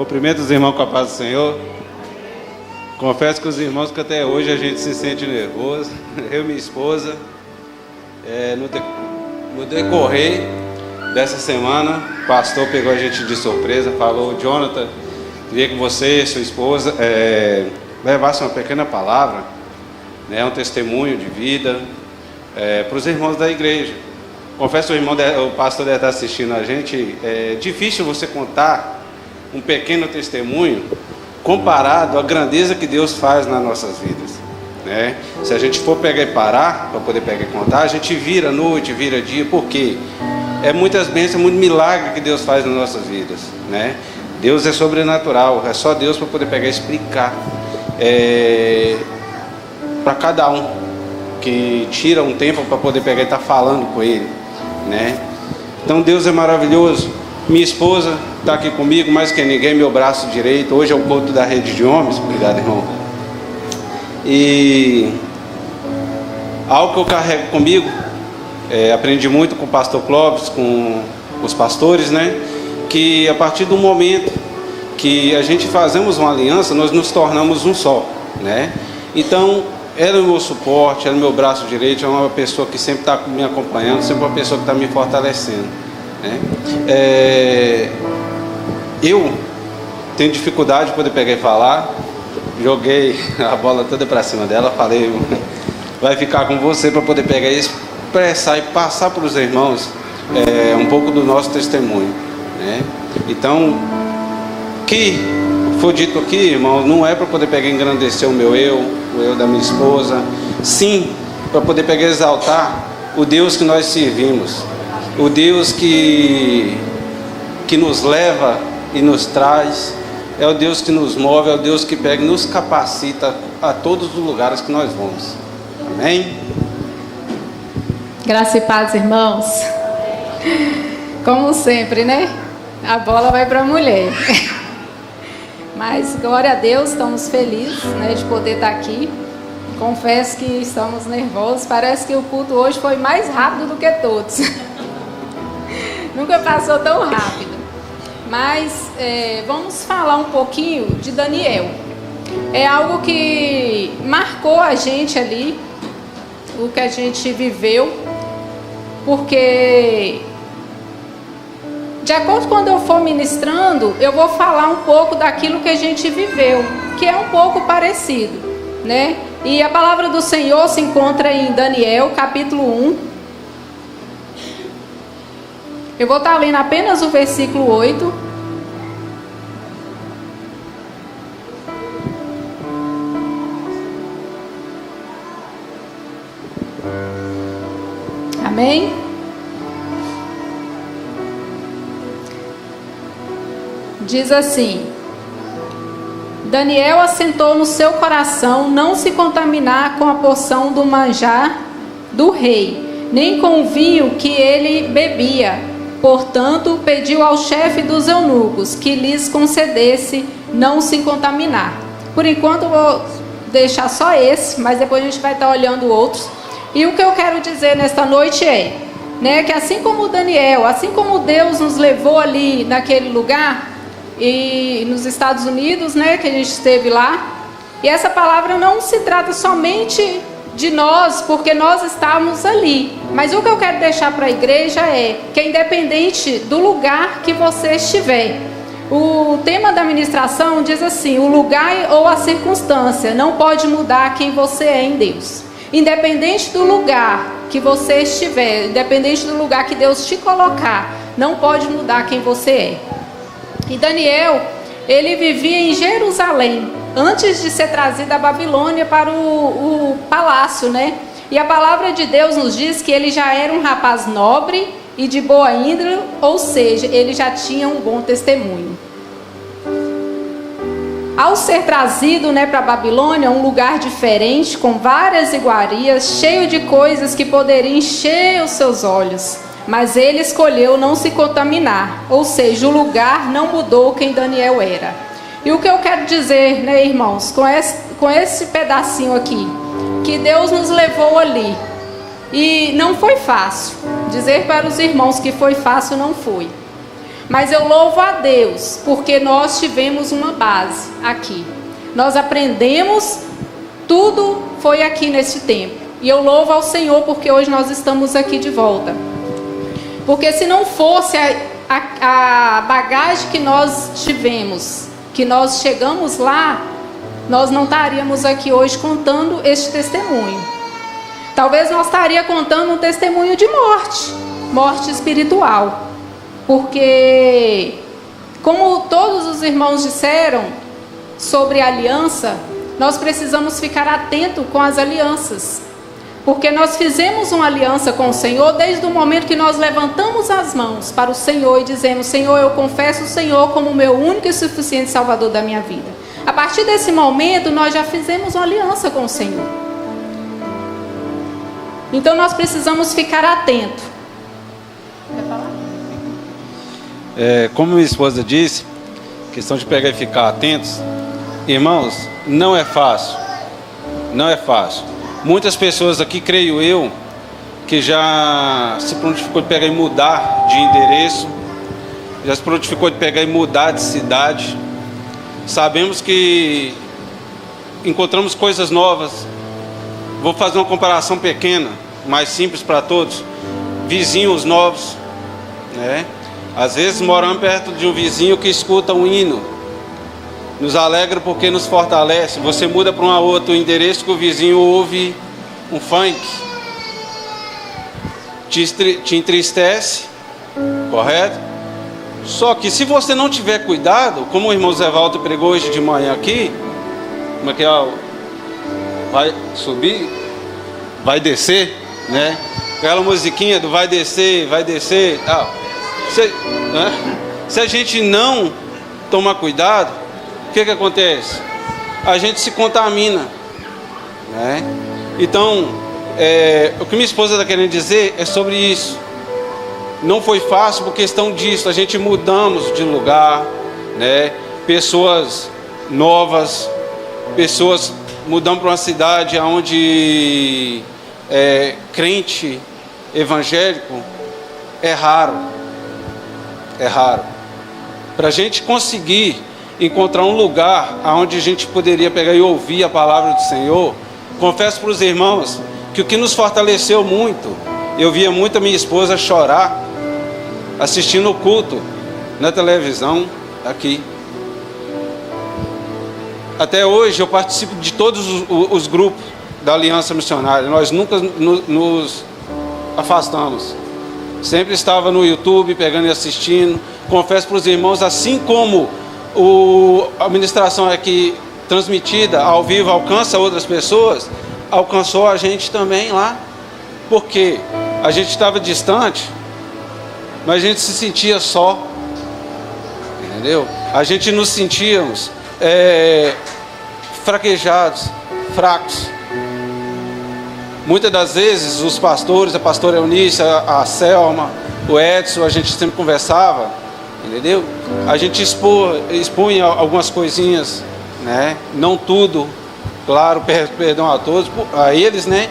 Cumprimento os irmãos com a paz do Senhor. Confesso com os irmãos que até hoje a gente se sente nervoso. Eu e minha esposa. No decorrer dessa semana, o pastor pegou a gente de surpresa, falou: Jonathan, queria que você e sua esposa levassem uma pequena palavra, né, um testemunho de vida para os irmãos da igreja. Confesso, o pastor deve estar assistindo a gente. É difícil você contar um pequeno testemunho comparado à grandeza que Deus faz nas nossas vidas, né? Se a gente for pegar e parar para poder pegar e contar, a gente vira noite, vira dia, porque é muitas bênçãos, muito milagre que Deus faz nas nossas vidas, né? Deus é sobrenatural, é só Deus para poder pegar e explicar para cada um que tira um tempo para poder pegar e estar falando com Ele, né? Então Deus é maravilhoso. Minha esposa está aqui comigo, mais que ninguém, meu braço direito. Hoje é o culto da rede de homens. Obrigado, irmão. E algo que eu carrego comigo, aprendi muito com o pastor Clóvis, com os pastores, né? Que a partir do momento que a gente fazemos uma aliança, nós nos tornamos um só, né? Então, era o meu suporte, era o meu braço direito, é uma pessoa que sempre está me acompanhando, sempre uma pessoa que está me fortalecendo, né? Eu tenho dificuldade de poder pegar e falar. Joguei a bola toda para cima dela, falei: vai ficar com você para poder pegar e expressar e passar para os irmãos um pouco do nosso testemunho, né? Então, o que for dito aqui, irmão, não é para poder pegar e engrandecer o eu da minha esposa, sim para poder pegar e exaltar o Deus que nós servimos, o Deus que nos leva e nos traz, é o Deus que nos move, é o Deus que pega e nos capacita a todos os lugares que nós vamos. Amém? Graça e paz, irmãos. Como sempre, né? A bola vai para a mulher. Mas glória a Deus, estamos felizes, né, de poder estar aqui. Confesso que estamos nervosos. Parece que o culto hoje foi mais rápido do que todos. Nunca passou tão rápido. Mas vamos falar um pouquinho de Daniel. É algo que marcou a gente ali, o que a gente viveu, porque de acordo com quando eu for ministrando, eu vou falar um pouco daquilo que a gente viveu, que é um pouco parecido, né? E a palavra do Senhor se encontra em Daniel, capítulo 1. Eu vou estar lendo apenas o versículo 8. Amém? Diz assim: Daniel assentou no seu coração não se contaminar com a porção do manjar do rei, nem com o vinho que ele bebia. Portanto, pediu ao chefe dos eunucos que lhes concedesse não se contaminar. Por enquanto eu vou deixar só esse, mas depois a gente vai estar olhando outros. E o que eu quero dizer nesta noite né, que assim como Daniel, assim como Deus nos levou ali naquele lugar, e nos Estados Unidos, né, que a gente esteve lá, e essa palavra não se trata somente de nós, porque nós estávamos ali, mas o que eu quero deixar para a igreja é que independente do lugar que você estiver, o tema da ministração diz assim: o lugar ou a circunstância não pode mudar quem você é em Deus. Independente do lugar que você estiver, independente do lugar que Deus te colocar, não pode mudar quem você é. E Daniel, ele vivia em Jerusalém, antes de ser trazido da Babilônia para o palácio, né? E a palavra de Deus nos diz que ele já era um rapaz nobre e de boa índole, ou seja, ele já tinha um bom testemunho. Ao ser trazido, né, para a Babilônia, um lugar diferente, com várias iguarias, cheio de coisas que poderiam encher os seus olhos, mas ele escolheu não se contaminar, ou seja, o lugar não mudou quem Daniel era. E o que eu quero dizer, né, irmãos, com esse pedacinho aqui, que Deus nos levou ali, e não foi fácil. Dizer para os irmãos que foi fácil não foi. Mas eu louvo a Deus, porque nós tivemos uma base aqui. Nós aprendemos, tudo foi aqui nesse tempo. E eu louvo ao Senhor, porque hoje nós estamos aqui de volta. Porque se não fosse a bagagem que nós tivemos, que nós chegamos lá, nós não estaríamos aqui hoje contando este testemunho. Talvez nós estaríamos contando um testemunho de morte espiritual. Porque, como todos os irmãos disseram sobre a aliança, nós precisamos ficar atentos com as alianças. Porque nós fizemos uma aliança com o Senhor desde o momento que nós levantamos as mãos para o Senhor e dizemos: Senhor, eu confesso o Senhor como o meu único e suficiente Salvador da minha vida. A partir desse momento, nós já fizemos uma aliança com o Senhor. Então nós precisamos ficar atentos. Quer falar? Como minha esposa disse, questão de pegar e ficar atentos. Irmãos, não é fácil. Não é fácil. Muitas pessoas aqui, creio eu, que já se prontificou de pegar e mudar de endereço, já se prontificou de pegar e mudar de cidade. Sabemos que encontramos coisas novas. Vou fazer uma comparação pequena, mais simples para todos. Vizinhos novos, né? Às vezes moramos perto de um vizinho que escuta um hino, nos alegra porque nos fortalece. Você muda para um outro endereço que o vizinho ouve um funk, te entristece, correto? Só que se você não tiver cuidado, como o irmão Zé Walter pregou hoje de manhã aqui, como é que é? Vai subir, vai descer, né? Aquela musiquinha do vai descer, tal. Se a gente não tomar cuidado, o que acontece? A gente se contamina, né? Então, o que minha esposa está querendo dizer é sobre isso. Não foi fácil por questão disso. A gente mudamos de lugar, né? Pessoas novas, pessoas mudamos para uma cidade onde crente evangélico é raro. É raro. Para a gente conseguir encontrar um lugar onde a gente poderia pegar e ouvir a palavra do Senhor, confesso para os irmãos que o que nos fortaleceu muito, eu via muito a minha esposa chorar assistindo o culto na televisão aqui. Até hoje eu participo de todos os grupos da Aliança Missionária. Nós nunca nos afastamos. Sempre estava no YouTube pegando e assistindo. Confesso para os irmãos, assim como a ministração aqui transmitida ao vivo alcança outras pessoas, alcançou a gente também lá. Porque a gente estava distante, mas a gente se sentia só. Entendeu? A gente nos sentíamos fraquejados, fracos. Muitas das vezes os pastores, a pastora Eunice, a Selma, o Edson, a gente sempre conversava, entendeu? A gente expunha algumas coisinhas, né? Não tudo, claro, perdão a todos, a eles, né?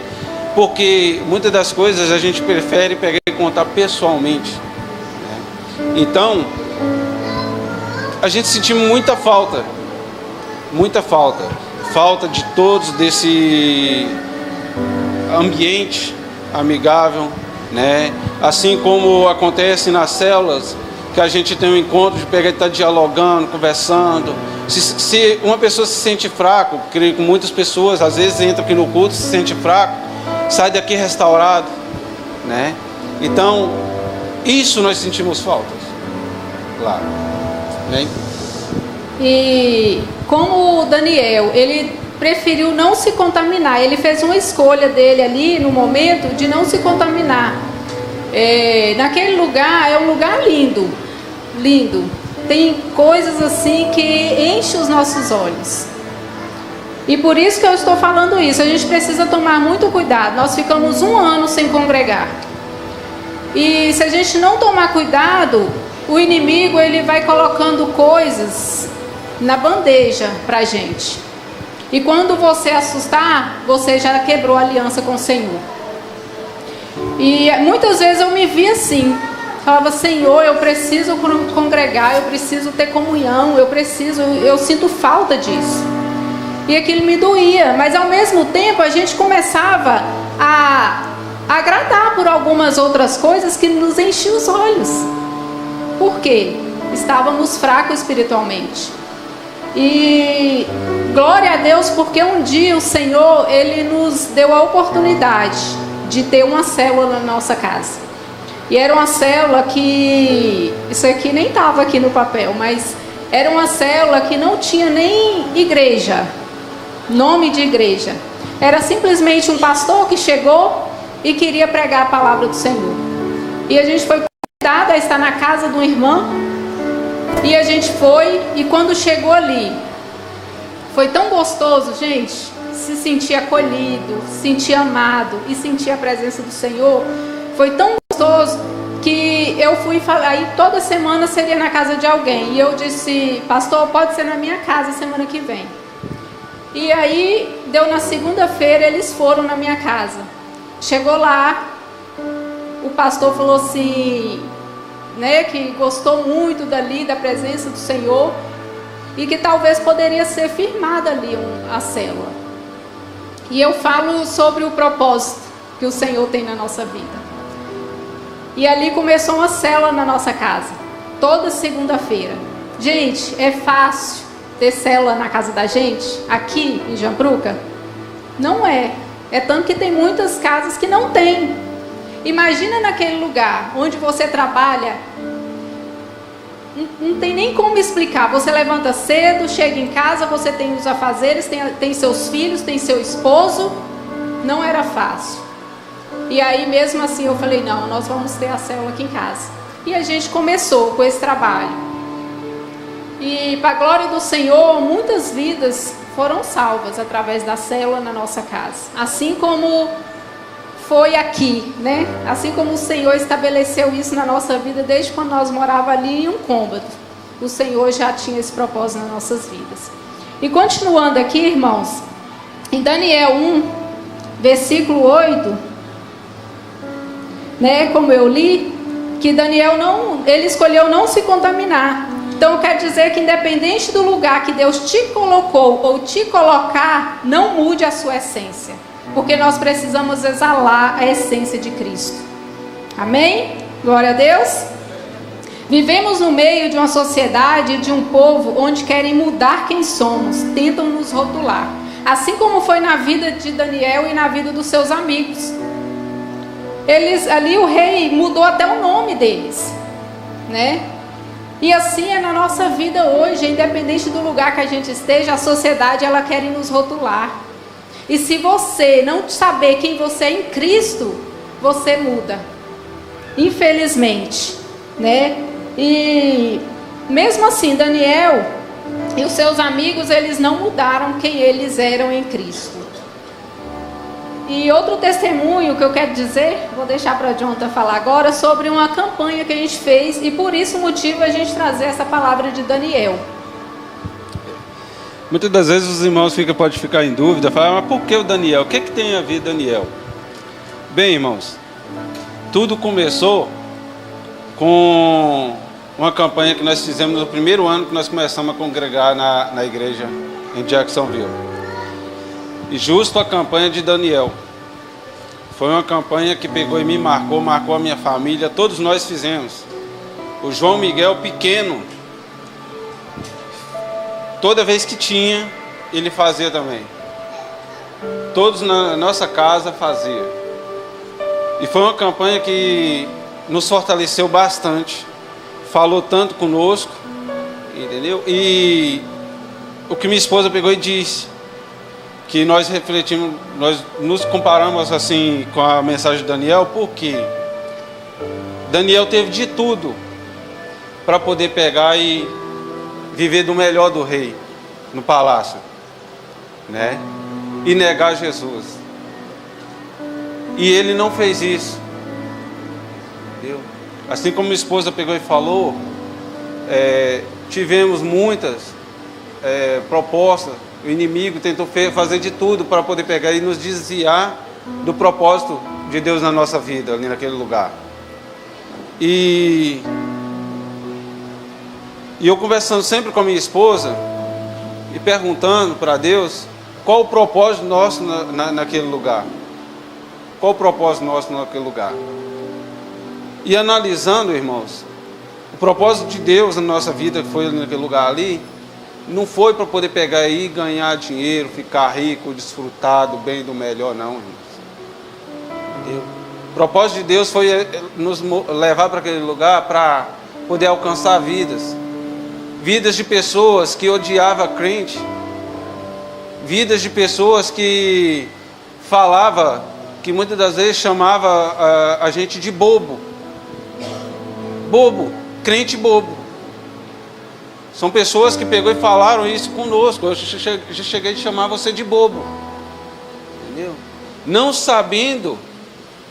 Porque muitas das coisas a gente prefere pegar e contar pessoalmente, né? Então, a gente sentiu muita falta de todos desse ambiente amigável, né? Assim como acontece nas células, que a gente tem um encontro de pegar e estar dialogando, conversando. Se uma pessoa se sente fraco, creio que muitas pessoas às vezes entram aqui no culto, se sente fraco, sai daqui restaurado, né? Então, isso nós sentimos faltas, claro, né? E como o Daniel, ele preferiu não se contaminar. Ele fez uma escolha dele ali no momento de não se contaminar. Naquele lugar é um lugar lindo, lindo. Tem coisas assim que enchem os nossos olhos. E por isso que eu estou falando isso. A gente precisa tomar muito cuidado. Nós ficamos 1 ano sem congregar. E se a gente não tomar cuidado, o inimigo ele vai colocando coisas na bandeja para a gente. E quando você assustar, você já quebrou a aliança com o Senhor. E muitas vezes eu me vi assim, falava, Senhor, eu preciso congregar, eu preciso ter comunhão, eu sinto falta disso. E aquilo me doía, mas ao mesmo tempo a gente começava a agradar por algumas outras coisas que nos enchiam os olhos. Por quê? Estávamos fracos espiritualmente. E glória a Deus, porque um dia o Senhor, Ele nos deu a oportunidade de ter uma célula na nossa casa. E era uma célula que, isso aqui nem estava aqui no papel, mas era uma célula que não tinha nem igreja, nome de igreja. Era simplesmente um pastor que chegou e queria pregar a palavra do Senhor. E a gente foi convidada a estar na casa de uma irmã. E a gente foi, e quando chegou ali, foi tão gostoso, gente, se sentir acolhido, se sentir amado e sentir a presença do Senhor. Foi tão gostoso que eu fui falar, aí toda semana seria na casa de alguém. E eu disse, pastor, pode ser na minha casa semana que vem. E aí, deu na segunda-feira, eles foram na minha casa. Chegou lá, o pastor falou assim, né, que gostou muito dali, da presença do Senhor, e que talvez poderia ser firmada ali a célula. E eu falo sobre o propósito que o Senhor tem na nossa vida. E ali começou uma célula na nossa casa, toda segunda-feira. Gente, é fácil ter célula na casa da gente, aqui em Jampruca? Não é. É tanto que tem muitas casas que não tem. Imagina naquele lugar onde você trabalha, não tem nem como explicar. Você levanta cedo, chega em casa, você tem os afazeres, tem seus filhos, tem seu esposo. Não era fácil. E aí mesmo assim eu falei, não, nós vamos ter a célula aqui em casa. E a gente começou com esse trabalho. E para a glória do Senhor, muitas vidas foram salvas através da célula na nossa casa. Assim como foi aqui, né? Assim como o Senhor estabeleceu isso na nossa vida desde quando nós morávamos ali em um cômodo. O Senhor já tinha esse propósito nas nossas vidas. E continuando aqui, irmãos, em Daniel 1, versículo 8, né, como eu li, que Daniel ele escolheu não se contaminar. Então quer dizer que independente do lugar que Deus te colocou ou te colocar, não mude a sua essência. Porque nós precisamos exalar a essência de Cristo. Amém? Glória a Deus. Vivemos no meio de uma sociedade, de um povo, onde querem mudar quem somos, tentam nos rotular. Assim como foi na vida de Daniel e na vida dos seus amigos. Ali o rei mudou até o nome deles, né? E assim é na nossa vida hoje, independente do lugar que a gente esteja, a sociedade ela quer nos rotular. E se você não saber quem você é em Cristo, você muda. Infelizmente, né? E mesmo assim, Daniel e os seus amigos, eles não mudaram quem eles eram em Cristo. E outro testemunho que eu quero dizer, vou deixar para a Jonathan falar agora, sobre uma campanha que a gente fez, e por isso o motivo é a gente trazer essa palavra de Daniel. Muitas das vezes os irmãos podem ficar em dúvida, falar, mas por que o Daniel? O que tem a ver Daniel? Bem, irmãos, tudo começou com uma campanha que nós fizemos no primeiro ano que nós começamos a congregar na igreja em Jacksonville. E justo a campanha de Daniel. Foi uma campanha que pegou e me marcou a minha família, todos nós fizemos. O João Miguel pequeno, toda vez que tinha, ele fazia também. Todos na nossa casa faziam. E foi uma campanha que nos fortaleceu bastante. Falou tanto conosco, entendeu? E o que minha esposa pegou e disse, que nós refletimos, nós nos comparamos assim com a mensagem de Daniel, porque Daniel teve de tudo para poder pegar e viver do melhor do rei no palácio, né? E negar Jesus. E ele não fez isso, entendeu? Assim como minha esposa pegou e falou, tivemos muitas propostas. O inimigo tentou fazer de tudo para poder pegar e nos desviar do propósito de Deus na nossa vida, ali naquele lugar. E eu conversando sempre com a minha esposa e perguntando para Deus qual o propósito nosso naquele lugar. Qual o propósito nosso naquele lugar? E analisando, irmãos, o propósito de Deus na nossa vida, que foi naquele lugar ali, não foi para poder pegar aí e ganhar dinheiro, ficar rico, desfrutar do bem e do melhor, não, irmãos. O propósito de Deus foi nos levar para aquele lugar para poder alcançar vidas. Vidas de pessoas que odiavam a crente. Vidas de pessoas que falava, que muitas das vezes chamava a gente de bobo. Bobo, crente bobo. São pessoas que pegou e falaram isso conosco. Eu já cheguei a chamar você de bobo. Entendeu? Não sabendo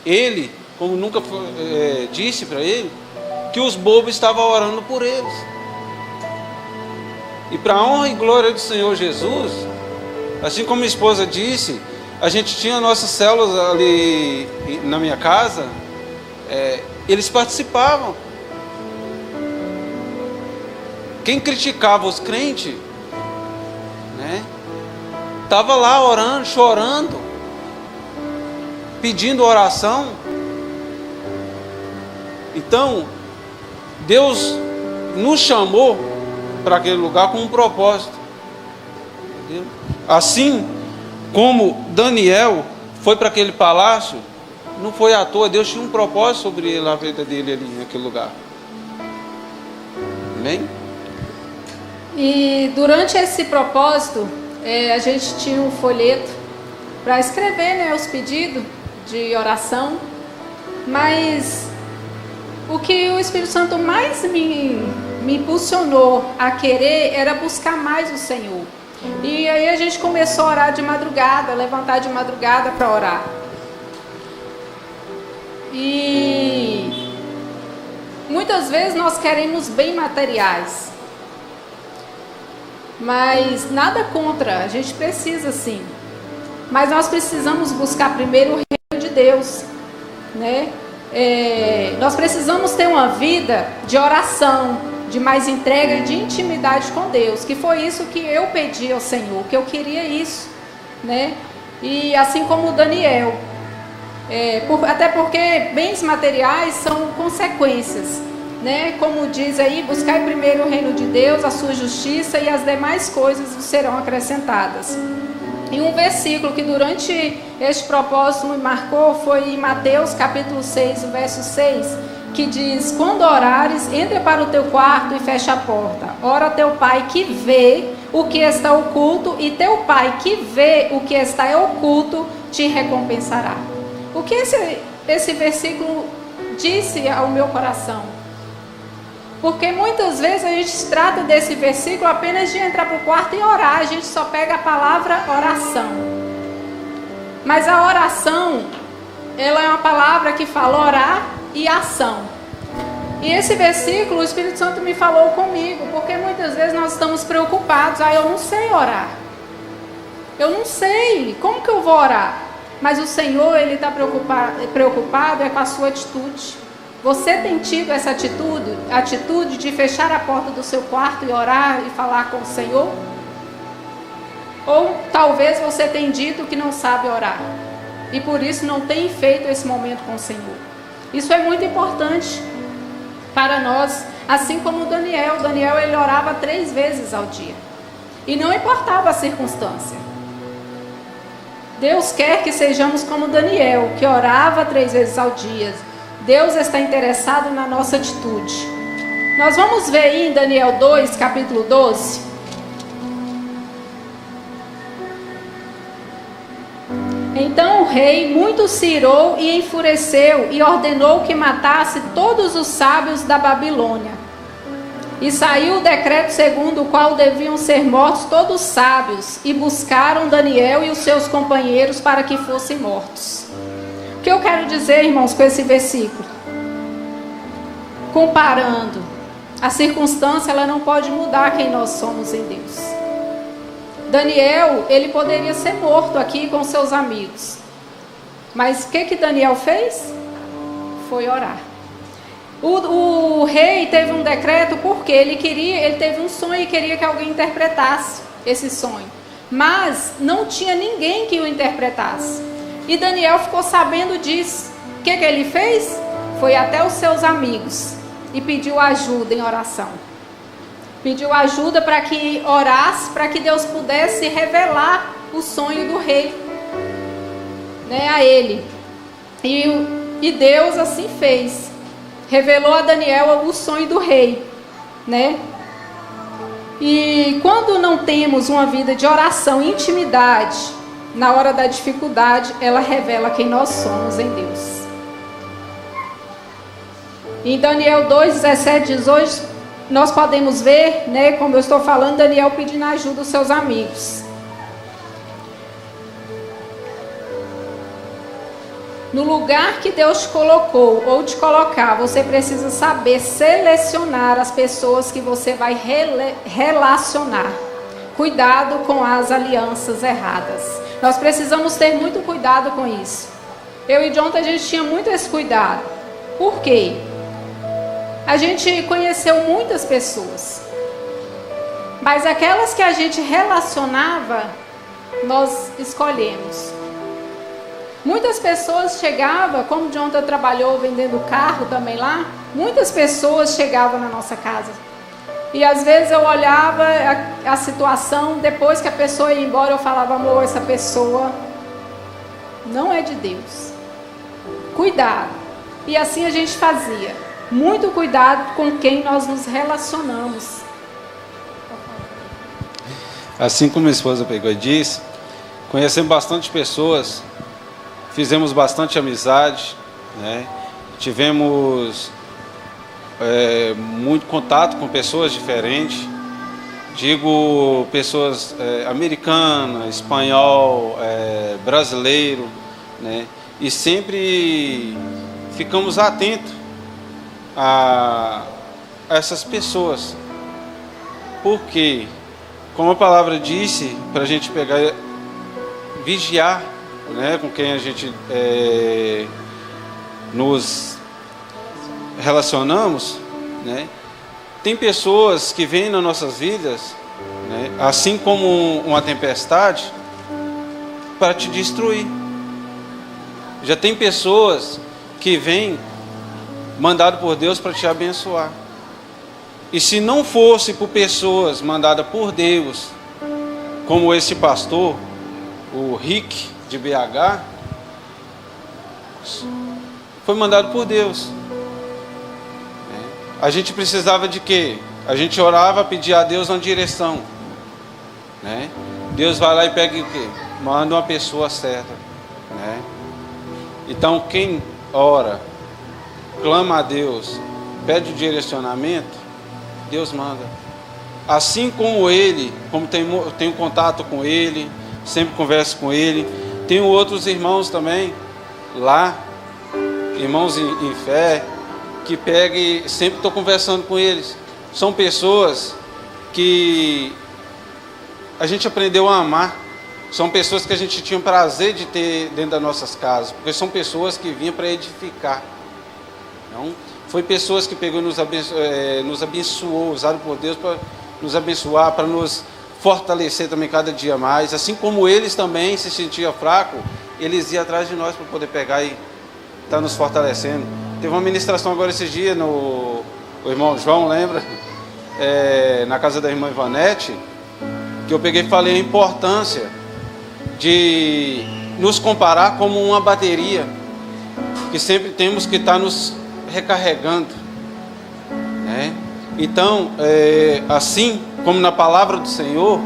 ele, como nunca disse para ele, que os bobos estavam orando por eles. E para a honra e glória do Senhor Jesus, assim como minha esposa disse, a gente tinha nossas células ali na minha casa, eles participavam. Quem criticava os crentes, né, estava lá orando, chorando, pedindo oração. Então, Deus nos chamou para aquele lugar com um propósito. Entendeu? Assim como Daniel foi para aquele palácio, não foi à toa. Deus tinha um propósito sobre ele, a vida dele ali naquele lugar. Amém? E durante esse propósito, a gente tinha um folheto para escrever, né, os pedidos de oração. Mas o que o Espírito Santo mais me impulsionou a querer era buscar mais o Senhor. E aí a gente começou a orar de madrugada, levantar de madrugada para orar. E muitas vezes nós queremos bem materiais, mas nada contra, a gente precisa sim. Mas nós precisamos buscar primeiro o reino de Deus, né? Nós precisamos ter uma vida de oração, de mais entrega e de intimidade com Deus, que foi isso que eu pedi ao Senhor, que eu queria isso, né? E assim como Daniel, até porque bens materiais são consequências, né? Como diz aí, buscai primeiro o reino de Deus, a sua justiça, e as demais coisas serão acrescentadas. E um versículo que durante este propósito me marcou foi em Mateus capítulo 6, o verso 6, que diz: quando orares, entre para o teu quarto e fecha a porta. Ora teu pai que vê o que está oculto, e teu pai que vê o que está oculto te recompensará. O que esse versículo disse ao meu coração? Porque muitas vezes a gente trata desse versículo apenas de entrar para o quarto e orar. A gente só pega a palavra oração. Mas a oração, ela é uma palavra que fala orar e ação. E esse versículo, o Espírito Santo me falou comigo, porque muitas vezes nós estamos preocupados. Eu não sei orar. Eu não sei, como que eu vou orar? Mas o Senhor, Ele está preocupado com a sua atitude. Você tem tido essa atitude de fechar a porta do seu quarto e orar e falar com o Senhor? Ou talvez você tenha dito que não sabe orar e por isso não tem feito esse momento com o Senhor. Isso é muito importante para nós, assim como Daniel. Daniel, ele orava 3 vezes ao dia e não importava a circunstância. Deus quer que sejamos como Daniel, que orava 3 vezes ao dia. Deus está interessado na nossa atitude. Nós vamos ver aí em Daniel 2, capítulo 12. Então o rei muito se irou e enfureceu e ordenou que matasse todos os sábios da Babilônia. E saiu o decreto segundo o qual deviam ser mortos todos os sábios, e buscaram Daniel e os seus companheiros para que fossem mortos. O que eu quero dizer, irmãos, com esse versículo? Comparando, a circunstância, ela não pode mudar quem nós somos em Deus. Daniel, ele poderia ser morto aqui com seus amigos. Mas o que Daniel fez? Foi orar. O rei teve um decreto porque ele teve um sonho e queria que alguém interpretasse esse sonho. Mas não tinha ninguém que o interpretasse. E Daniel ficou sabendo disso. O que ele fez? Foi até os seus amigos e pediu ajuda em oração. Pediu ajuda para que orasse, para que Deus pudesse revelar o sonho do rei, né, a ele. E Deus assim fez. Revelou a Daniel o sonho do rei, né? E quando não temos uma vida de oração, intimidade, na hora da dificuldade, ela revela quem nós somos em Deus. Em Daniel 2, 17, 18, nós podemos ver, né, como eu estou falando, Daniel pedindo ajuda dos seus amigos. No lugar que Deus te colocou ou te colocar, você precisa saber selecionar as pessoas que você vai relacionar. Cuidado com as alianças erradas. Nós precisamos ter muito cuidado com isso. Eu e Jonathan, a gente tinha muito esse cuidado. Por quê? A gente conheceu muitas pessoas, mas aquelas que a gente relacionava, nós escolhemos. Muitas pessoas chegavam, como o Jonathan trabalhou vendendo carro também lá, muitas pessoas chegavam na nossa casa. E às vezes eu olhava a situação, depois que a pessoa ia embora, eu falava, amor, essa pessoa não é de Deus. Cuidado. E assim a gente fazia. Muito cuidado com quem nós nos relacionamos. Assim como minha esposa pegou e disse, conhecemos bastante pessoas, fizemos bastante amizade, né? Tivemos muito contato com pessoas diferentes, digo pessoas americanas, espanhol, brasileiro, né? E sempre ficamos atentos a essas pessoas, porque, como a palavra disse, para a gente pegar, vigiar, né, com quem a gente nos relacionamos, né? Tem pessoas que vêm nas nossas vidas, né, assim como uma tempestade, para te destruir. Já tem pessoas que vêm mandado por Deus para te abençoar. E se não fosse por pessoas mandadas por Deus, como esse pastor, o Rick de BH, foi mandado por Deus. A gente precisava de quê? A gente orava, pedia a Deus uma direção, né? Deus vai lá e pega o quê? Manda uma pessoa certa, né? Então quem ora, clama a Deus, pede o direcionamento, Deus manda. Assim como ele, como tenho contato com ele, sempre converso com ele, tenho outros irmãos também lá, irmãos em fé, que pega e sempre estou conversando com eles. São pessoas que a gente aprendeu a amar, são pessoas que a gente tinha prazer de ter dentro das nossas casas, porque são pessoas que vinham para edificar. Não, foi pessoas que pegou e nos abençoou, usaram por Deus para nos abençoar, para nos fortalecer também cada dia mais. Assim como eles também se sentiam fracos, eles iam atrás de nós para poder pegar e estar nos fortalecendo. Teve uma ministração agora esses dias, o irmão João, lembra? Na casa da irmã Ivanete, que eu peguei e falei a importância de nos comparar como uma bateria, que sempre temos que estar nos recarregando, né? Então, assim como na palavra do Senhor,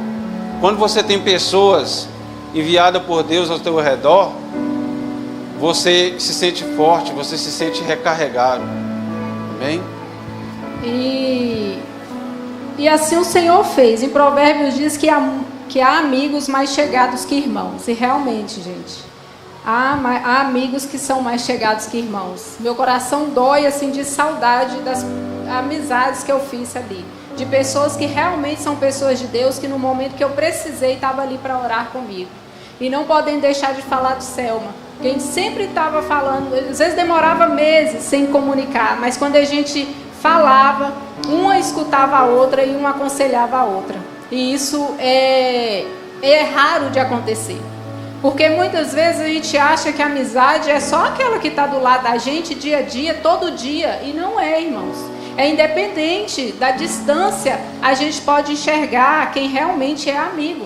quando você tem pessoas enviadas por Deus ao teu redor, você se sente forte, você se sente recarregado. Amém? E assim o Senhor fez. Em Provérbios diz que há amigos mais chegados que irmãos. E realmente, gente, há amigos que são mais chegados que irmãos. Meu coração dói assim de saudade das amizades que eu fiz ali, de pessoas que realmente são pessoas de Deus, que no momento que eu precisei estava ali para orar comigo. E não podem deixar de falar de Selma, que a gente sempre estava falando, às vezes demorava meses sem comunicar, mas quando a gente falava, uma escutava a outra e uma aconselhava a outra. E isso é raro de acontecer. Porque muitas vezes a gente acha que a amizade é só aquela que está do lado da gente dia a dia, todo dia. E não é, irmãos. É independente da distância, a gente pode enxergar quem realmente é amigo,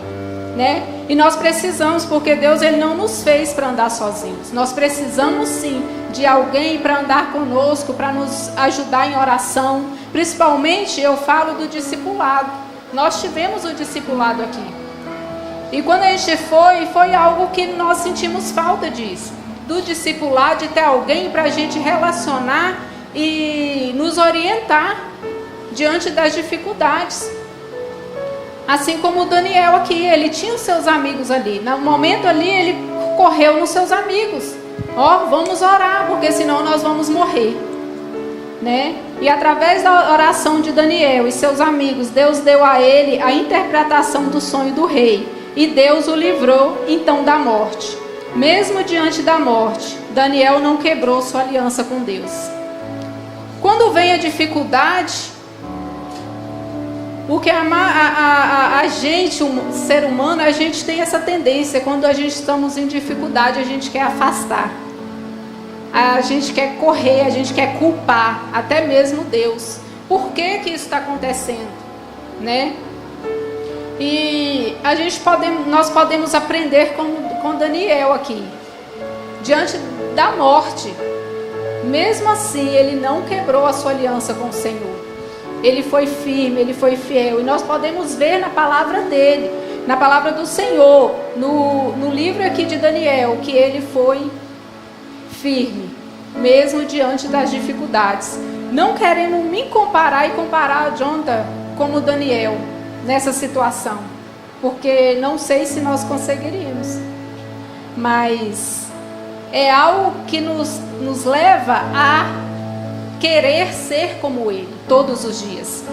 né? E nós precisamos, porque Deus ele não nos fez para andar sozinhos. Nós precisamos sim de alguém para andar conosco, para nos ajudar em oração. Principalmente eu falo do discipulado. Nós tivemos o discipulado aqui. E quando a gente foi algo que nós sentimos falta disso. Do discipulado, de ter alguém para a gente relacionar e nos orientar diante das dificuldades. Assim como o Daniel aqui, ele tinha os seus amigos ali. No momento ali, ele correu nos seus amigos. Vamos orar, porque senão nós vamos morrer. Né? E através da oração de Daniel e seus amigos, Deus deu a ele a interpretação do sonho do rei. E Deus o livrou então da morte. Mesmo diante da morte, Daniel não quebrou sua aliança com Deus. Quando vem a dificuldade, o que a gente, o ser humano, a gente tem essa tendência, quando a gente estamos em dificuldade, a gente quer afastar. A gente quer correr, a gente quer culpar, até mesmo Deus. Por que isso está acontecendo? Né? E nós podemos aprender com Daniel aqui. Diante da morte, mesmo assim, ele não quebrou a sua aliança com o Senhor. Ele foi firme, ele foi fiel. E nós podemos ver na palavra dele, na palavra do Senhor, no livro aqui de Daniel, que ele foi firme, mesmo diante das dificuldades. Não querendo me comparar e comparar a Jonathan como Daniel nessa situação, porque não sei se nós conseguiríamos, mas é algo que nos leva a querer ser como ele todos os dias,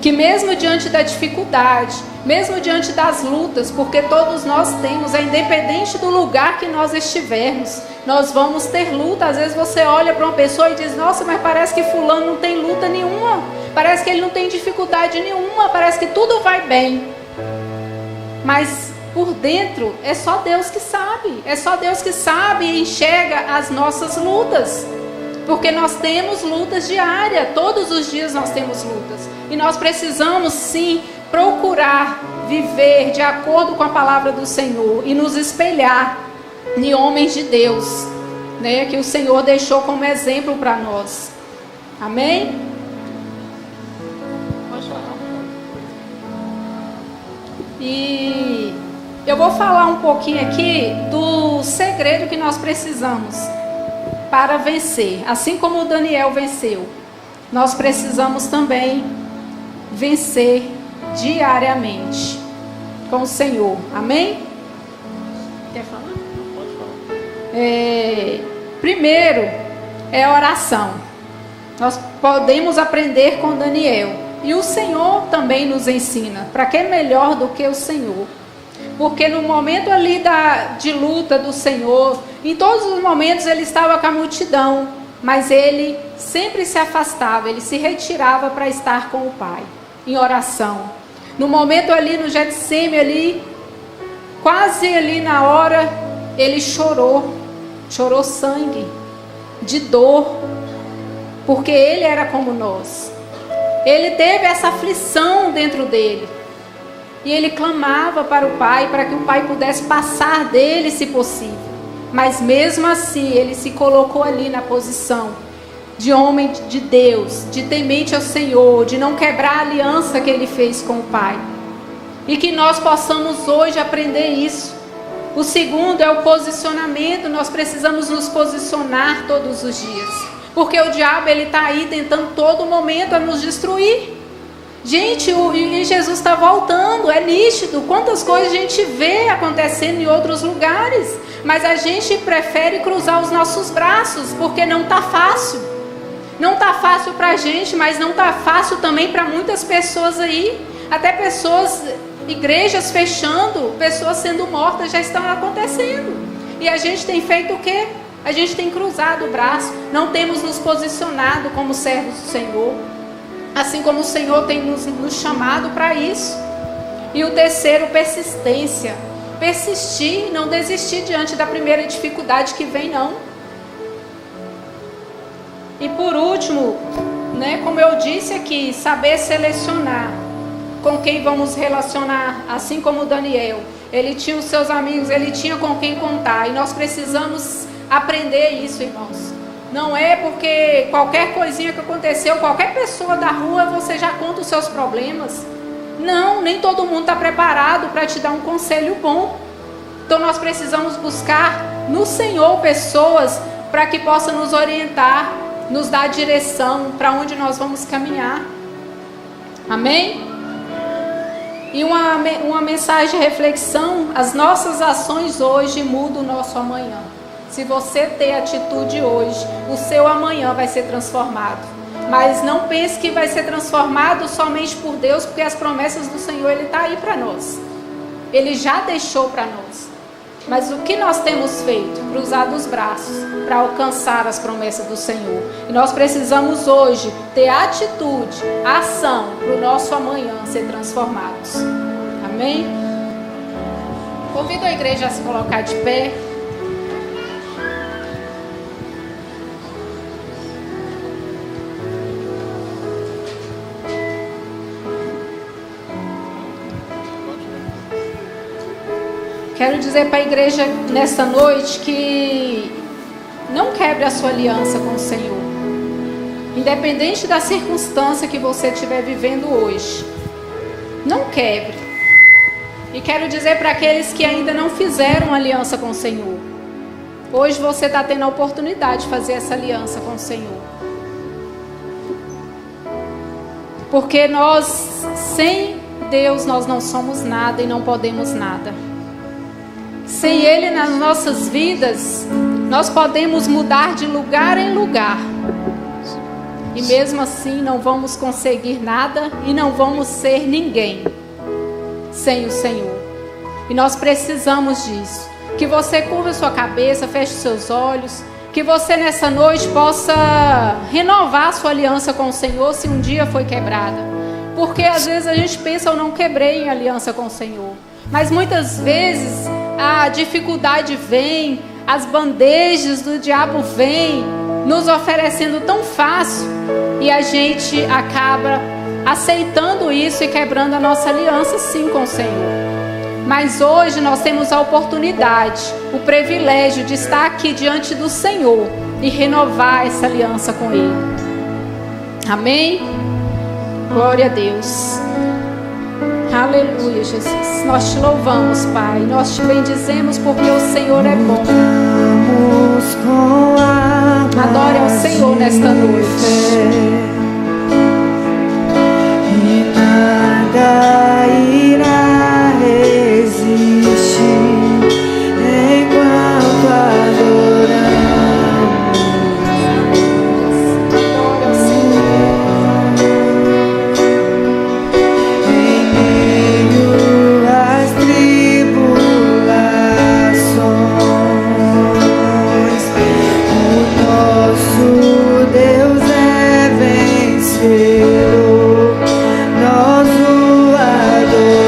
que mesmo diante da dificuldade, mesmo diante das lutas, porque todos nós temos, independente do lugar que nós estivermos, nós vamos ter luta. Às vezes você olha para uma pessoa e diz: nossa, mas parece que fulano não tem luta nenhuma, parece que ele não tem dificuldade nenhuma, parece que tudo vai bem. Mas por dentro é só Deus que sabe, é só Deus que sabe e enxerga as nossas lutas. Porque nós temos lutas diárias, todos os dias nós temos lutas. E nós precisamos sim procurar viver de acordo com a palavra do Senhor e nos espelhar em homens de Deus, né, que o Senhor deixou como exemplo para nós. Amém? Pode falar. E eu vou falar um pouquinho aqui do segredo que nós precisamos para vencer. Assim como o Daniel venceu, nós precisamos também vencer diariamente com o Senhor. Amém? Quer falar? Pode falar. Primeiro é a oração. Nós podemos aprender com Daniel. E o Senhor também nos ensina. Para que melhor do que o Senhor? Porque no momento ali de luta do Senhor, em todos os momentos ele estava com a multidão, mas ele sempre se afastava, ele se retirava para estar com o Pai, em oração. No momento ali no Getsêmani, ali, quase ali na hora, ele chorou sangue, de dor, porque ele era como nós. Ele teve essa aflição dentro dele. E ele clamava para o Pai, para que o Pai pudesse passar dele, se possível. Mas mesmo assim, ele se colocou ali na posição de homem de Deus, de temente ao Senhor, de não quebrar a aliança que ele fez com o Pai. E que nós possamos hoje aprender isso. O segundo é o posicionamento. Nós precisamos nos posicionar todos os dias. Porque o diabo está aí tentando todo momento a nos destruir. Gente, e Jesus está voltando, é nítido. Quantas coisas a gente vê acontecendo em outros lugares, mas a gente prefere cruzar os nossos braços, porque não está fácil. Não está fácil para a gente, mas não está fácil também para muitas pessoas aí. Até pessoas, igrejas fechando, pessoas sendo mortas já estão acontecendo. E a gente tem feito o quê? A gente tem cruzado o braço, não temos nos posicionado como servos do Senhor, assim como o Senhor tem nos chamado para isso. E o terceiro, persistência. Persistir, não desistir diante da primeira dificuldade que vem, não. E por último, como eu disse aqui, saber selecionar com quem vamos relacionar, assim como o Daniel. Ele tinha os seus amigos, ele tinha com quem contar. E nós precisamos aprender isso, irmãos. Não é porque qualquer coisinha que aconteceu, qualquer pessoa da rua, você já conta os seus problemas. Não, nem todo mundo está preparado para te dar um conselho bom. Então nós precisamos buscar no Senhor pessoas para que possam nos orientar, nos dar direção para onde nós vamos caminhar. Amém? E uma mensagem de reflexão: as nossas ações hoje mudam o nosso amanhã. Se você ter atitude hoje, o seu amanhã vai ser transformado. Mas não pense que vai ser transformado somente por Deus, porque as promessas do Senhor, Ele está aí para nós. Ele já deixou para nós. Mas o que nós temos feito? Cruzado os braços para alcançar as promessas do Senhor. E nós precisamos hoje ter atitude, ação, para o nosso amanhã ser transformados. Amém? Convido a igreja a se colocar de pé. Quero dizer para a igreja nessa noite que não quebre a sua aliança com o Senhor. Independente da circunstância que você estiver vivendo hoje, não quebre. E quero dizer para aqueles que ainda não fizeram aliança com o Senhor, hoje você está tendo a oportunidade de fazer essa aliança com o Senhor. Porque nós, sem Deus, nós não somos nada e não podemos nada. Sem Ele nas nossas vidas, nós podemos mudar de lugar em lugar. E mesmo assim não vamos conseguir nada e não vamos ser ninguém sem o Senhor. E nós precisamos disso. Que você curva a sua cabeça, feche os seus olhos. Que você nessa noite possa renovar a sua aliança com o Senhor se um dia foi quebrada. Porque às vezes a gente pensa: eu não quebrei a aliança com o Senhor. Mas muitas vezes a dificuldade vem, as bandejas do diabo vêm, nos oferecendo tão fácil, e a gente acaba aceitando isso e quebrando a nossa aliança sim com o Senhor. Mas hoje nós temos a oportunidade, o privilégio de estar aqui diante do Senhor e renovar essa aliança com Ele. Amém? Glória a Deus. Aleluia, Jesus. Nós te louvamos, Pai. Nós te bendizemos porque o Senhor é bom. Adore ao Senhor nesta noite. E nada irá resistir enquanto adoramos. Adore ao Senhor. Nós o adoramos.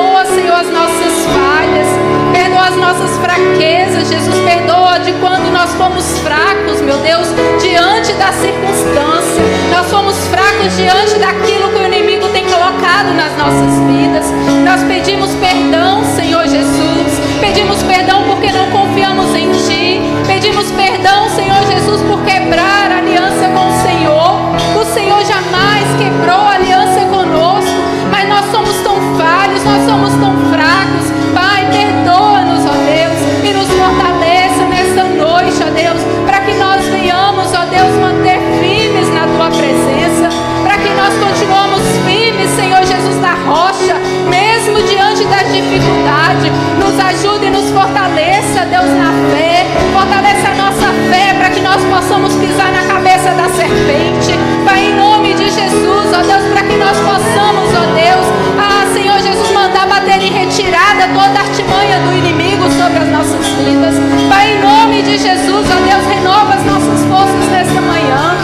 perdoa, Senhor, as nossas falhas, perdoa as nossas fraquezas, Jesus, perdoa de quando nós fomos fracos, meu Deus, diante da circunstância, nós fomos fracos diante daquilo que o inimigo tem colocado nas nossas vidas. Nós pedimos perdão, Senhor Jesus, pedimos perdão porque não confiamos em Ti, pedimos perdão, Senhor Jesus, por quebrar a aliança com o Senhor. O Senhor jamais quebrou a aliança conosco, mas nós somos tão falhos, nós somos tão fracos. Pai, perdoa-nos, ó Deus, e nos fortaleça nessa noite, ó Deus, para que nós venhamos, ó Deus, manter firmes na Tua presença, para que nós continuemos firmes, Senhor Jesus, na rocha, mesmo diante das dificuldades. Nos ajude e nos fortaleça, Deus, na fé, fortaleça a nossa fé, para que nós possamos pisar na cabeça da serpente. Pai, em nome de Jesus, ó Deus, para que nós possamos, ó Deus, Senhor Jesus, mandar bater em retirada toda a artimanha do inimigo sobre as nossas vidas. Pai, em nome de Jesus, ó Deus, renova as nossas forças nesta manhã.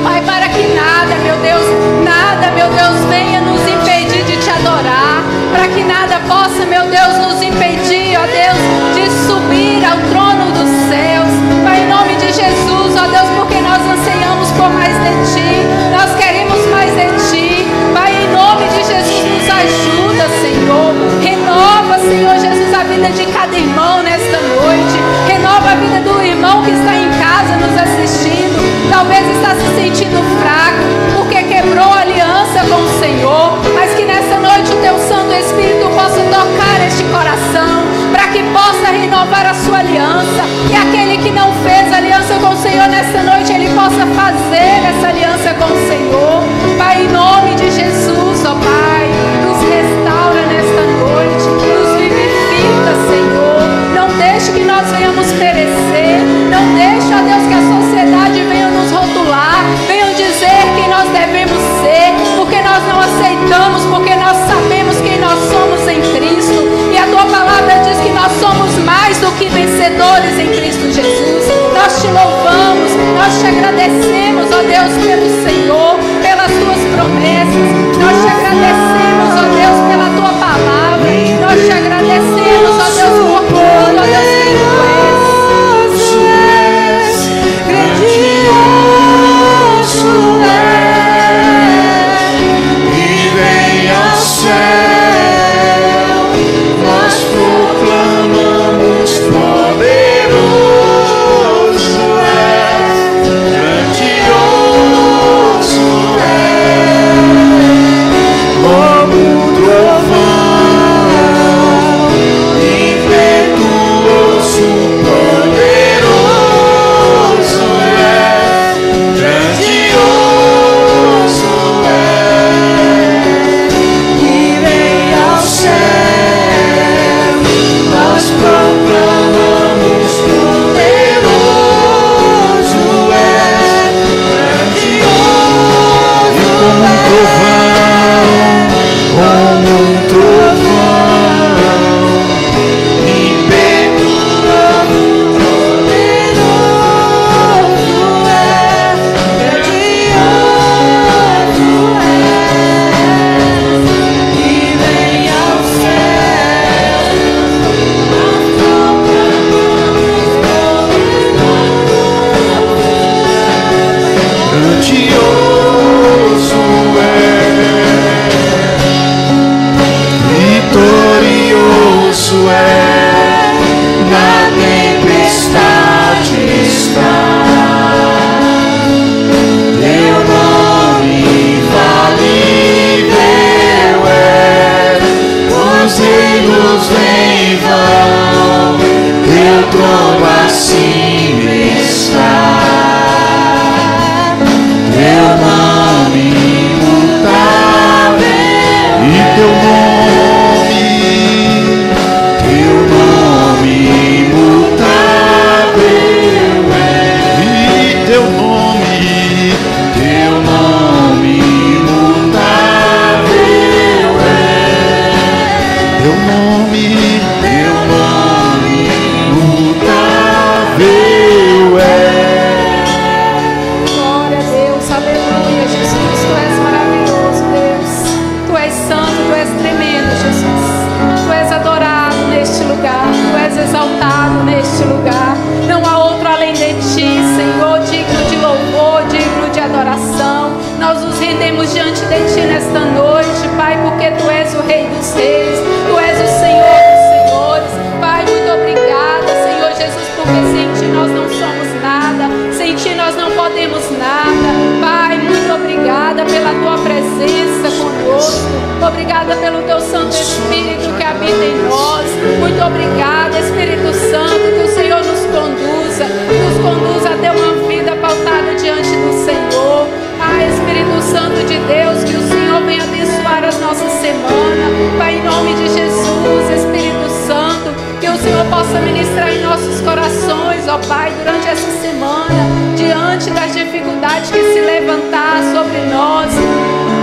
Pai, para que nada, meu Deus, venha nos impedir de Te adorar, para que nada possa, meu Deus, nos impedir, ó Deus, de subir ao trono dos céus. Pai, em nome de Jesus, ó Deus, porque nós anseiamos por mais de Ti, nós queremos mais de Ti. Pai, em nome de Jesus, nos ajuda, Senhor. Renova, Senhor Jesus, a vida de cada irmão nesta noite. Renova a vida do irmão que está em casa nos assistindo. Talvez está se sentindo fraco, porque quebrou a aliança com o Senhor. Mas que nessa noite o Teu Santo Espírito possa tocar este coração, para que possa renovar a sua aliança. E aquele que não fez aliança com o Senhor nessa noite, ele possa fazer essa aliança com o Senhor. Pai, em nome de Jesus, ó Pai, nos restaura nesta noite, nos vivifica, Senhor. Não deixe que nós venhamos perecer, não deixe, ó Deus, que a sociedade venha nos rotular, venham dizer quem nós devemos ser, porque nós não aceitamos, porque nós sabemos quem nós somos em Cristo. E a Tua palavra diz que nós somos mais do que vencedores em Cristo Jesus. Nós Te louvamos, nós Te agradecemos, ó Deus, pelo Senhor, pelas Tuas promessas. Nós Te agradecemos, ó Deus, pela Tua palavra. Nós Te agradecemos, ó Deus, por tudo, ó Deus, que Tu és. Grandioso é, e vem ao céu, nós proclamamos poderoso é, grandioso é, como um trovão, impetuoso, poderoso é, grandioso é, e vem ao céu, nós proclamamos poderoso é, grandioso como um trovão, impetuoso, poderoso é, grandioso é, e vem ao céu, nós proclamamos grandioso é, vitorioso é, na tempestade está. Teu nome infalível é, os reinos vêm e vão, Teu trono acima está. Teu nome imutável e Teu nome imutável é, e Teu nome imutável é, Teu nome imutável é. Glória a Deus, aleluia, Jesus, Tu és maravilhoso, Deus. Tu és santo, Tu és tremendo, Jesus. colocamos diante de Ti nesta noite, Pai, porque Tu és o Rei dos Reis, Tu és o Senhor dos Senhores. Pai, muito obrigada, Senhor Jesus, porque sem Ti nós não somos nada, sem Ti nós não podemos nada. Pai, muito obrigada pela Tua presença conosco, obrigada pelo Teu Santo Espírito que habita em nós. Muito obrigada, Espírito Santo, que o Senhor nos conduza até uma vida pautada diante do Senhor. Espírito Santo de Deus, que o Senhor venha abençoar as nossas semanas. Pai, em nome de Jesus, Espírito Santo, que o Senhor possa ministrar em nossos corações, ó Pai, durante essa semana, diante das dificuldades que se levantar sobre nós.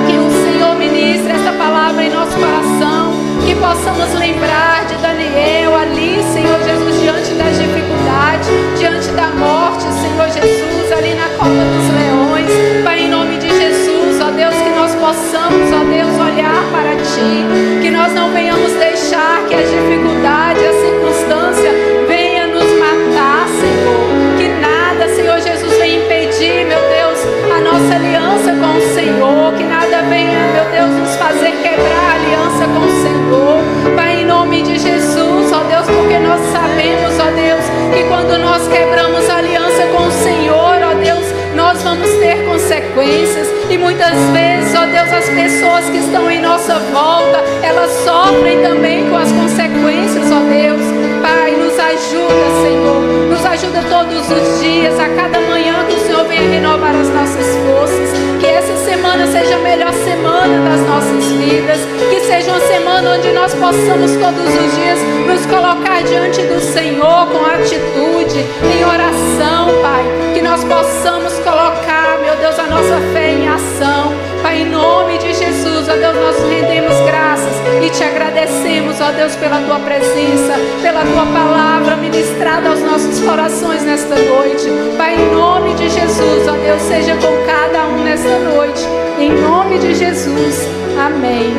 Que o Senhor ministre esta palavra em nosso coração, que possamos lembrar de Daniel ali, Senhor Jesus, diante das dificuldades, diante da morte, Senhor Jesus, ali na cova dos leões. Pai, em nome de Jesus, ó Deus, que nós possamos, ó Deus, olhar para Ti, que nós não venhamos deixar que as dificuldades, a circunstância venha nos matar, Senhor. Que nada, Senhor Jesus, venha impedir, meu Deus, a nossa aliança com o Senhor. Que nada venha, meu Deus, nos fazer quebrar a aliança com o Senhor. Pai, em nome de Jesus, ó Deus, porque nós sabemos, ó Deus, que quando nós quebramos a aliança com o Senhor, ó Deus, nós vamos ter consequências. E muitas vezes, ó Deus, as pessoas que estão em nossa volta, elas sofrem também com as consequências, ó Deus. Pai, nos ajuda, Senhor, nos ajuda todos os dias, a cada manhã, que o Senhor venha renovar as nossas forças. Que essa semana seja a melhor semana das nossas vidas, que seja uma semana onde nós possamos todos os dias nos colocar diante do Senhor com atitude, em oração, Pai. Que nós possamos colocar, meu Deus, a nossa fé em ação. Pai, em nome de Jesus, ó Deus, nós rendemos graças e Te agradecemos, ó Deus, pela Tua presença, pela Tua palavra ministrada aos nossos corações nesta noite. Pai, em nome de Jesus, ó Deus, seja com cada um nesta noite. Em nome de Jesus. Amém.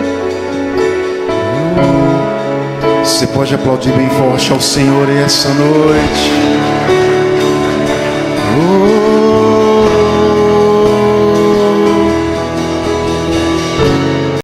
Você pode aplaudir bem forte ao Senhor essa noite.